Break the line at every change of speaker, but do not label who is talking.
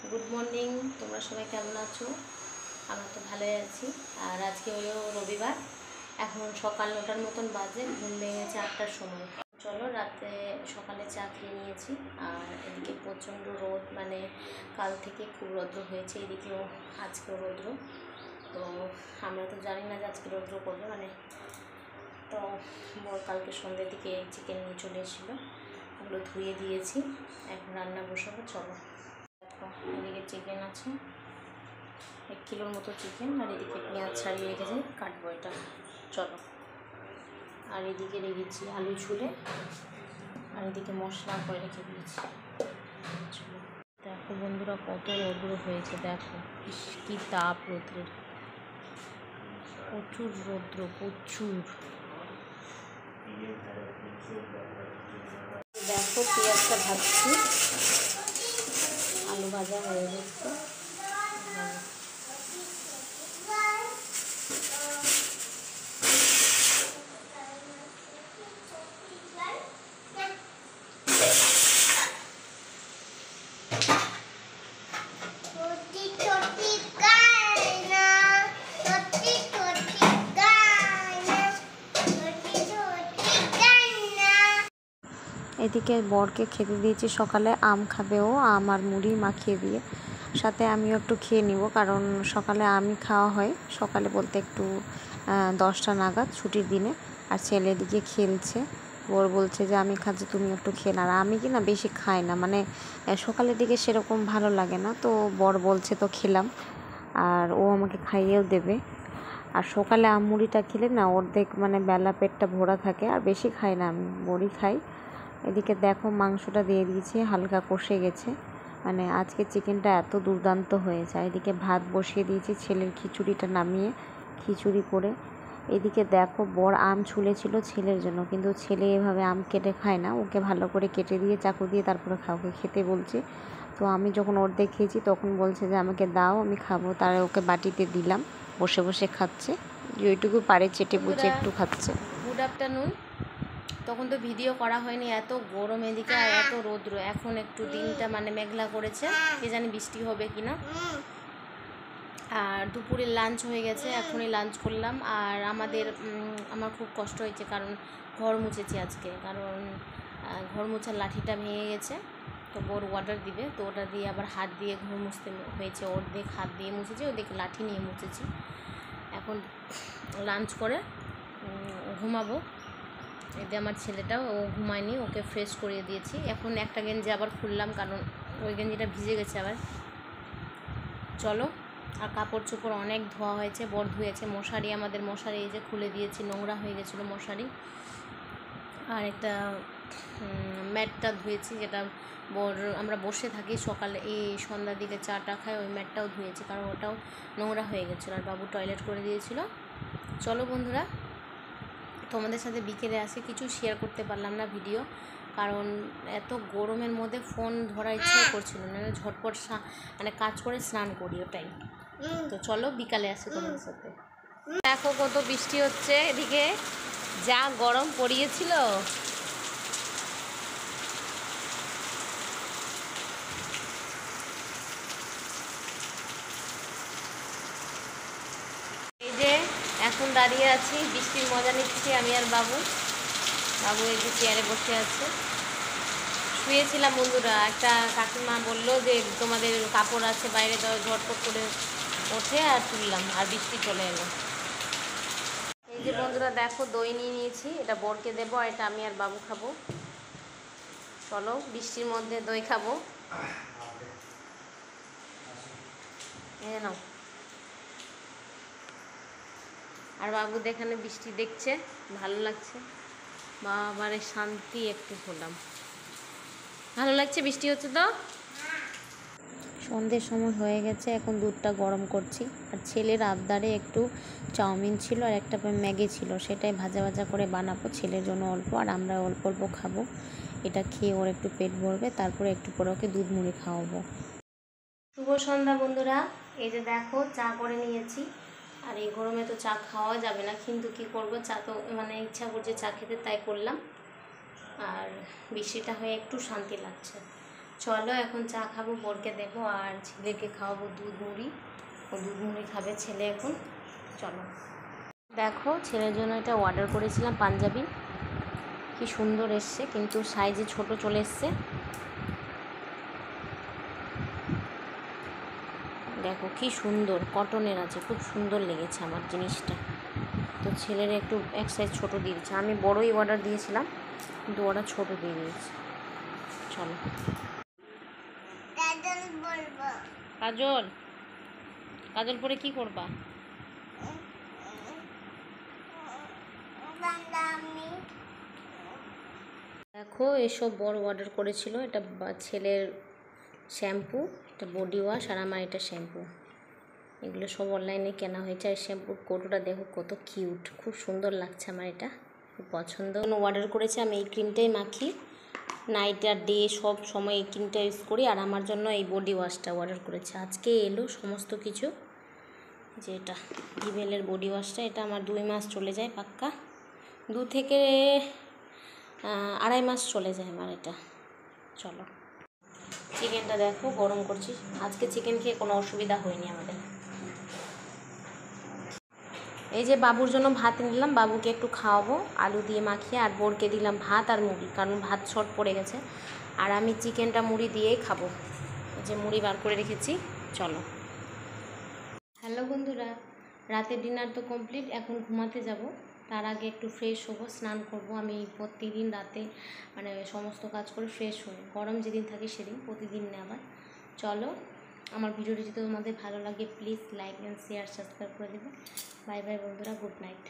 Good morning, তোমরা সবাই কেমন আছো? আমরা তো ভালোই আছি। আর আজকে হলো রবিবার, এখন সকাল 9টার মতন বাজে, ঘুম ভেঙেছে 8টার সময়। চলো, রাতে সকালে চা খেয়ে নিয়েছি। আর এদিকে প্রচণ্ড রোদ, মানে কাল থেকে খুব রৌদ্র হয়েছে, এদিকেও আজকেও রৌদ্র। তো আমরা তো জানি না যে আজকে রৌদ্র করবে, তো কালকে সন্ধ্যের দিকে চিকেন নিয়ে চলে এসেছিলো, ওগুলো ধুয়ে দিয়েছি, এখন রান্না বসাবো। চলো, এদিকে চিকেন আছে 1 কিলোর মতো চিকেন, আর এদিকে পেঁয়াজ ছাড়িয়ে রেখেছি, কাটবো এটা। চলো, আর এদিকে রেখেছি আলু ছুলে, আর এদিকে মশলা করে রেখে দিয়েছি। চলো, দেখো বন্ধুরা কত রৌদ্র হয়েছে, দেখো কি তাপ রৌদ্রের, প্রচুর রৌদ্র, প্রচুর। দেখো পেঁয়াজটা ভাজছি, আলু ভাজা হয়ে গেছে। এদিকে বরকে খেতে দিয়েছি, সকালে আম খাবে, ও আম আর মুড়ি মাখিয়ে দিয়ে, সাথে আমিও একটু খেয়ে নিব, কারণ সকালে আমি খাওয়া হয়, সকালে বলতে একটু 10টা নাগাদ ছুটির দিনে। আর ছেলে এদিকে খেলছে, বর বলছে যে আমি খাচ্ছি তুমি একটু খেয়ে না। আর আমি কি না বেশি খাই না, মানে সকালের দিকে সেরকম ভালো লাগে না, তো বর বলছে তো খেলাম, আর ও আমাকে খাইয়েও দেবে। আর সকালে আম মুড়িটা খেলে না অর্ধেক মানে বেলা পেটটা ভরা থাকে, আর বেশি খাই না, আমি বড়ি খাই। এদিকে দেখো মাংসটা দিয়ে দিয়েছি, হালকা কষে গেছে, মানে আজকে চিকেনটা এত দুর্দান্ত হয়েছে। এদিকে ভাত বসিয়ে দিয়েছি, ছেলের খিচুড়িটা নামিয়ে খিচুড়ি করে। এদিকে দেখো বর আম ছুলেছিল ছেলের জন্য, কিন্তু ছেলে এভাবে আম কেটে খায় না, ওকে ভালো করে কেটে দিয়ে চাকু দিয়ে তারপরে ওকে খেতে বলছে। তো আমি যখন অর্ধেক খেয়েছি তখন বলছে যে আমাকে দাও, আমি খাবো, তারা ওকে বাটিতে দিলাম, বসে বসে খাচ্ছে, যেটুকু পারে চেটে বুঝে একটু খাচ্ছে। Good afternoon. তখন তো ভিডিও করা হয়নি, এত গরম এদিকে আর এত রৌদ্র। এখন একটু দিনটা মানে মেঘলা করেছে, কে জানি বৃষ্টি হবে কি না। আর দুপুরে লাঞ্চ হয়ে গেছে, এখনই লাঞ্চ করলাম। আর আমার খুব কষ্ট হয়েছে, কারণ ঘর মুছেছি আজকে, কারণ ঘর মোছার লাঠিটা ভেঙে গেছে, তো বোর অর্ডার দিবে, তো ওটা দিয়ে আবার হাত দিয়ে ঘর মুছতে হয়েছে, ওদিকে হাত দিয়ে মুছেছি, ওদিকে লাঠি নিয়ে মুছেছি। এখন লাঞ্চ করে ঘুমাবো। এতে আমার ছেলেটাও, ও ঘুমায়নি, ওকে ফ্রেশ করিয়ে দিয়েছি। এখন একটা গেঞ্জি আবার খুললাম, কারণ ওই গেঞ্জিটা ভিজে গেছে আবার। চলো, আর কাপড় চোপড় অনেক ধোয়া হয়েছে, বর ধুয়েছে। মশারি, আমাদের মশারি এই যে খুলে দিয়েছি, নোংরা হয়ে গেছিলো মশারি। আর একটা ম্যাটটা ধুয়েছি, যেটা আমরা বসে থাকি সকালে, এই সন্ধ্যার দিকে চাটা খাই, ওই ম্যাটটাও ধুয়েছি, কারণ ওটাও নোংরা হয়ে গেছিলো। আর বাবু টয়লেট করে দিয়েছিল। চলো বন্ধুরা, তোমাদের সাথে বিকেলে আসে, কিছু শেয়ার করতে পারলাম না ভিডিও, কারণ এত গরমের মধ্যে ফোন ধরার ইচ্ছাই করছিল না, ঝটপট মানে কাজ করে স্নান করি, ওটাই। তো চলো বিকালে আসি তোমাদের সাথে। দেখো কত বৃষ্টি হচ্ছে, এদিকে যা গরম পড়িয়েছিল। এই যে এখন দাঁড়িয়ে আছি, বৃষ্টির মজা নিচ্ছি আমি আর বাবু। এই যে চেয়ারে বসে আছে, শুয়েছিলাম বন্ধুরা। একটা কাকিমা বললো যে তোমাদের কাপড় আছে বাইরে, তো ঝটপট করে ওঠে আর তুললাম, আর বৃষ্টি চলে এলো। এই যে বন্ধুরা দেখো, দই নিয়ে নিয়েছি, এটা বরকে দেবো, আর এটা আমি আর বাবু খাবো। চলো, বৃষ্টির মধ্যে দই খাবো। এই নাও। আর বাবু এখানে বৃষ্টি দেখছে, ভালো লাগছে, বাবারে শান্তি একটু হলাম, ভালো লাগছে, বৃষ্টি হচ্ছে তো। সন্ধ্যের সময় হয়ে গেছে, এখন দুধটা গরম করছি। আর ছেলের আবদারে একটু চাউমিন ছিল, আর একটা ম্যাগি ছিল, সেটাই ভাজা ভাজা করে বানাবো, ছেলের জন্য অল্প, আর আমরা অল্প অল্প খাবো। এটা খেয়ে ওর একটু পেট ভরবে, তারপরে একটু পরে ওকে দুধ মুড়ি খাওয়াবো। শুভ সন্ধ্যা বন্ধুরা, এই যে দেখো চা করে নিয়েছি। আর এই গরমে তো চা খাওয়া যাবে না, কিন্তু কি করব, চা তো মানে ইচ্ছা করছে চা খেতে, তাই করলাম। আর বৃষ্টিটা হয়ে একটু শান্তি লাগছে। চলো এখন চা খাবো, বোরকে দেবো আর ছেলেকে খাওয়াবো দুধ মুড়ি। ও দুধ মুড়ি খাবে ছেলে এখন। চলো দেখো, ছেলের জন্য এটা অর্ডার করেছিলাম পাঞ্জাবি, কি সুন্দর এসছে, কিন্তু সাইজে ছোট চলে এসছে। দেখো কি সুন্দর কটনের আছে, খুব সুন্দর লেগেছে আমার জিনিসটা। তো ছেলের একটু এক সাইজ ছোটো দিয়েছে, আমি বড়ই অর্ডার দিয়েছিলাম কিন্তু ওরা ছোটো দিয়ে দিয়েছে। চলো কাজল, কাজল পরে কি করবা? দেখো এসব বড় অর্ডার করেছিল, এটা ছেলের শ্যাম্পু, এটা বডি ওয়াশ আর আমার এটা শ্যাম্পু, এগুলো সব অনলাইনে কেনা হয়েছে। আর শ্যাম্পুর কৌটোটা দেখো কত কিউট, খুব সুন্দর লাগছে আমার, এটা খুব পছন্দ। অর্ডার করেছে, আমি এই ক্রিমটাই মাখি নাইট আর ডে, সব সময় এই ক্রিমটা ইউজ করি। আর আমার জন্য এই বডি ওয়াশটা অর্ডার করেছে, আজকে এলো সমস্ত কিছু। যে এটা ভিভেলের বডি ওয়াশটা, এটা আমার 2 মাস চলে যায় পাক্কা, 2 থেকে 2.5 মাস চলে যায় আমার এটা। চলো চিকেনটা দেখো গরম করছি, আজকে চিকেন খেয়ে কোনো অসুবিধা হয়নি আমাদের। এই যে বাবুর জন্য ভাত নিলাম, বাবুকে একটু খাওয়াবো আলু দিয়ে মাখিয়ে, আর বোরকে দিলাম ভাত আর মুড়ি, কারণ ভাত শর্ট পড়ে গেছে। আর আমি চিকেনটা মুড়ি দিয়েই খাবো, যে মুড়ি বার করে রেখেছি। চলো হ্যালো বন্ধুরা, রাতের ডিনার তো কমপ্লিট, এখন ঘুমাতে যাব। তার আগে একটু ফ্রেশ হবো, স্নান করব। আমি প্রতিদিন রাতে মানে সমস্ত কাজ করে ফ্রেশ হই, গরম যেদিন থাকে সেদিন, প্রতিদিন না আবার। চলো, আমার ভিডিওটি যদি তোমাদের ভালো লাগে please like and share subscribe করে দেবে। বাই বাই বন্ধুরা, গুড নাইট।